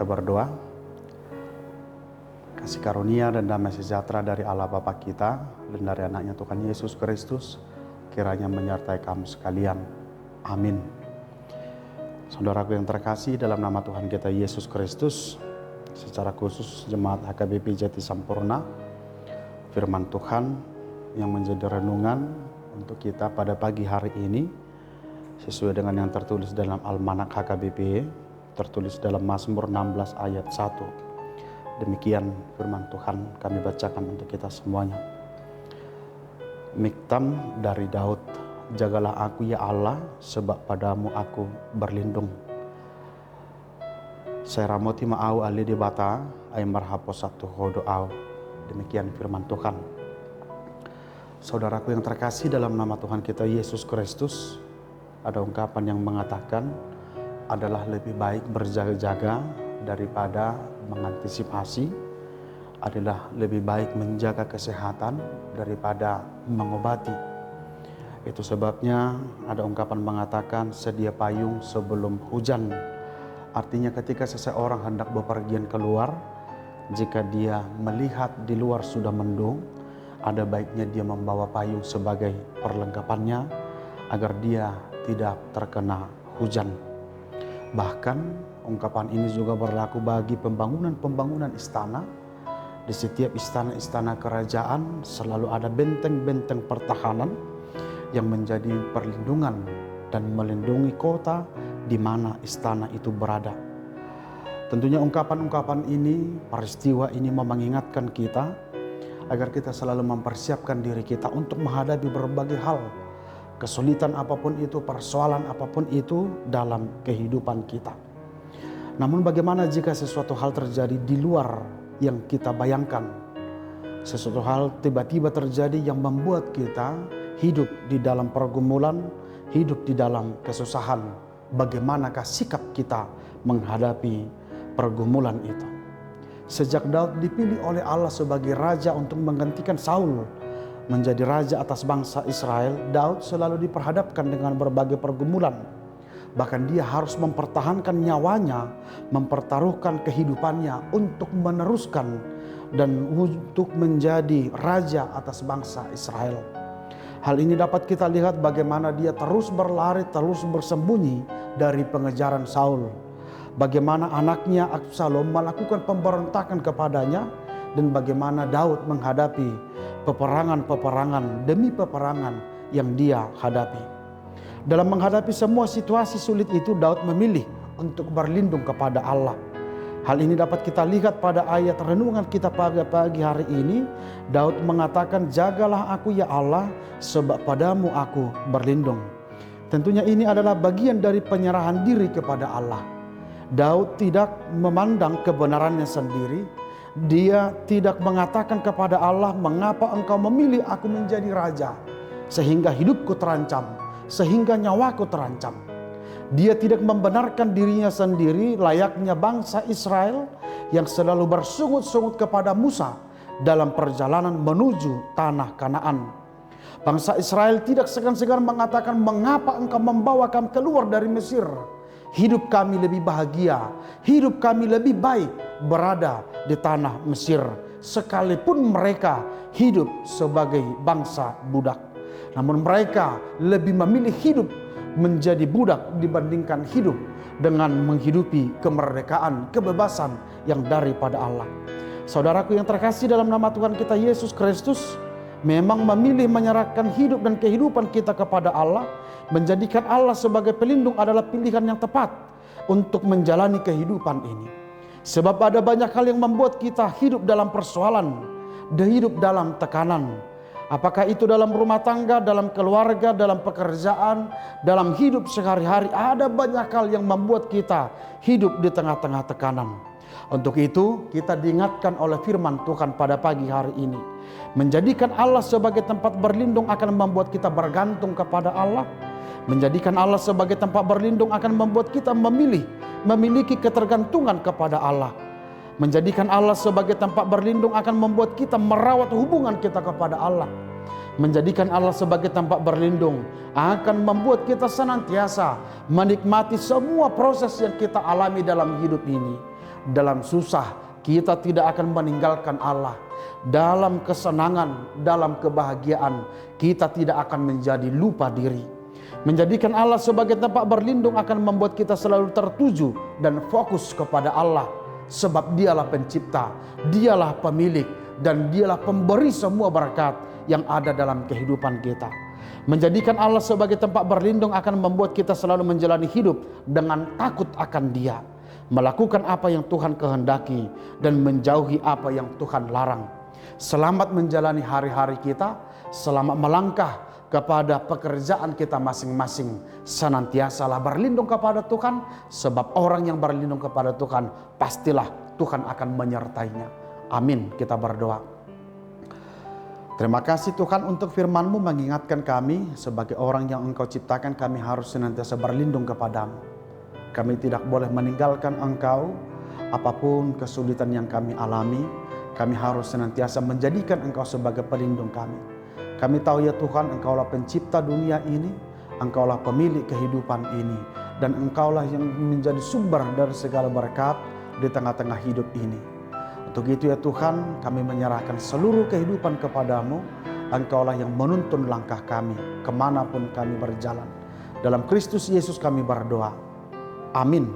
berdoa. Kasih karunia dan damai sejahtera dari Allah Bapa kita dan dari anaknya Tuhan Yesus Kristus kiranya menyertai kamu sekalian. Amin. Saudaraku yang terkasih, dalam nama Tuhan kita Yesus Kristus, secara khusus Jemaat HKBP Jati Sampurna, firman Tuhan yang menjadi renungan untuk kita pada pagi hari ini sesuai dengan yang tertulis dalam Almanak HKBP, tertulis dalam Mazmur 16 ayat 1. Demikian firman Tuhan kami bacakan untuk kita semuanya. Miktam dari Daud, jagalah aku ya Allah, sebab padamu aku berlindung. Saya ramoti ma'au ali di bata, ay marhapo satu hodo'au. Demikian firman Tuhan. Saudaraku yang terkasih, dalam nama Tuhan kita Yesus Kristus, ada ungkapan yang mengatakan adalah lebih baik berjaga-jaga daripada mengantisipasi, adalah lebih baik menjaga kesehatan daripada mengobati. Itu sebabnya ada ungkapan mengatakan sedia payung sebelum hujan. Artinya ketika seseorang hendak bepergian keluar, jika dia melihat di luar sudah mendung, ada baiknya dia membawa payung sebagai perlengkapannya agar dia tidak terkena hujan. Bahkan ungkapan ini juga berlaku bagi pembangunan istana. Di setiap istana-istana kerajaan selalu ada benteng-benteng pertahanan yang menjadi perlindungan dan melindungi kota di mana istana itu berada. Tentunya ungkapan-ungkapan ini, peristiwa ini mengingatkan kita agar kita selalu mempersiapkan diri kita untuk menghadapi berbagai hal, kesulitan apapun itu, persoalan apapun itu dalam kehidupan kita. Namun bagaimana jika sesuatu hal terjadi di luar yang kita bayangkan? Sesuatu hal tiba-tiba terjadi yang membuat kita hidup di dalam pergumulan, hidup di dalam kesusahan. Bagaimanakah sikap kita menghadapi pergumulan itu? Sejak Daud dipilih oleh Allah sebagai raja untuk menggantikan Saul menjadi raja atas bangsa Israel, Daud selalu diperhadapkan dengan berbagai pergumulan. Bahkan dia harus mempertahankan nyawanya, mempertaruhkan kehidupannya untuk meneruskan dan untuk menjadi raja atas bangsa Israel. Hal ini dapat kita lihat bagaimana dia terus berlari, terus bersembunyi dari pengejaran Saul. Bagaimana anaknya Absalom melakukan pemberontakan kepadanya, dan bagaimana Daud menghadapi peperangan-peperangan demi peperangan yang dia hadapi. Dalam menghadapi semua situasi sulit itu, Daud memilih untuk berlindung kepada Allah. Hal ini dapat kita lihat pada ayat renungan kita pagi hari ini. Daud mengatakan, jagalah aku ya Allah, sebab padamu aku berlindung. Tentunya ini adalah bagian dari penyerahan diri kepada Allah. Daud tidak memandang kebenarannya sendiri. Dia tidak mengatakan kepada Allah, mengapa engkau memilih aku menjadi raja sehingga hidupku terancam, sehingga nyawaku terancam. Dia tidak membenarkan dirinya sendiri layaknya bangsa Israel yang selalu bersungut-sungut kepada Musa dalam perjalanan menuju tanah Kanaan. Bangsa Israel tidak segan-segan mengatakan, mengapa engkau membawa kami keluar dari Mesir? Hidup kami lebih bahagia, hidup kami lebih baik berada di tanah Mesir, sekalipun mereka hidup sebagai bangsa budak. Namun mereka lebih memilih hidup menjadi budak dibandingkan hidup dengan menghidupi kemerdekaan, kebebasan yang daripada Allah. Saudaraku yang terkasih, dalam nama Tuhan kita Yesus Kristus, memang memilih menyerahkan hidup dan kehidupan kita kepada Allah, menjadikan Allah sebagai pelindung adalah pilihan yang tepat untuk menjalani kehidupan ini. Sebab ada banyak hal yang membuat kita hidup dalam persoalan, hidup dalam tekanan. Apakah itu dalam rumah tangga, dalam keluarga, dalam pekerjaan, dalam hidup sehari-hari, ada banyak hal yang membuat kita hidup di tengah-tengah tekanan. Untuk itu kita diingatkan oleh firman Tuhan pada pagi hari ini. Menjadikan Allah sebagai tempat berlindung akan membuat kita bergantung kepada Allah. Menjadikan Allah sebagai tempat berlindung akan membuat kita memiliki ketergantungan kepada Allah. Menjadikan Allah sebagai tempat berlindung akan membuat kita merawat hubungan kita kepada Allah. Menjadikan Allah sebagai tempat berlindung akan membuat kita senantiasa menikmati semua proses yang kita alami dalam hidup ini. dalam susah kita tidak akan meninggalkan Allah. Dalam kesenangan, dalam kebahagiaan kita tidak akan menjadi lupa diri. Menjadikan Allah sebagai tempat berlindung akan membuat kita selalu tertuju dan fokus kepada Allah. Sebab Dialah pencipta, Dialah pemilik, dan Dialah pemberi semua berkat yang ada dalam kehidupan kita. Menjadikan Allah sebagai tempat berlindung akan membuat kita selalu menjalani hidup dengan takut akan Dia, melakukan apa yang Tuhan kehendaki dan menjauhi apa yang Tuhan larang. Selamat menjalani hari-hari kita, selamat melangkah kepada pekerjaan kita masing-masing. Senantiasalah berlindung kepada Tuhan, sebab orang yang berlindung kepada Tuhan pastilah Tuhan akan menyertainya. Amin. Kita berdoa. Terima kasih Tuhan untuk firman-Mu mengingatkan kami sebagai orang yang Engkau ciptakan, kami harus senantiasa berlindung kepadamu. Kami tidak boleh meninggalkan Engkau apapun kesulitan yang kami alami. Kami harus senantiasa menjadikan Engkau sebagai pelindung kami. Kami tahu ya Tuhan, Engkaulah pencipta dunia ini, Engkaulah pemilik kehidupan ini, dan Engkaulah yang menjadi sumber dari segala berkat di tengah-tengah hidup ini. Untuk itu ya Tuhan, kami menyerahkan seluruh kehidupan kepadamu. Engkaulah yang menuntun langkah kami kemanapun kami berjalan. Dalam Kristus Yesus kami berdoa. Amin.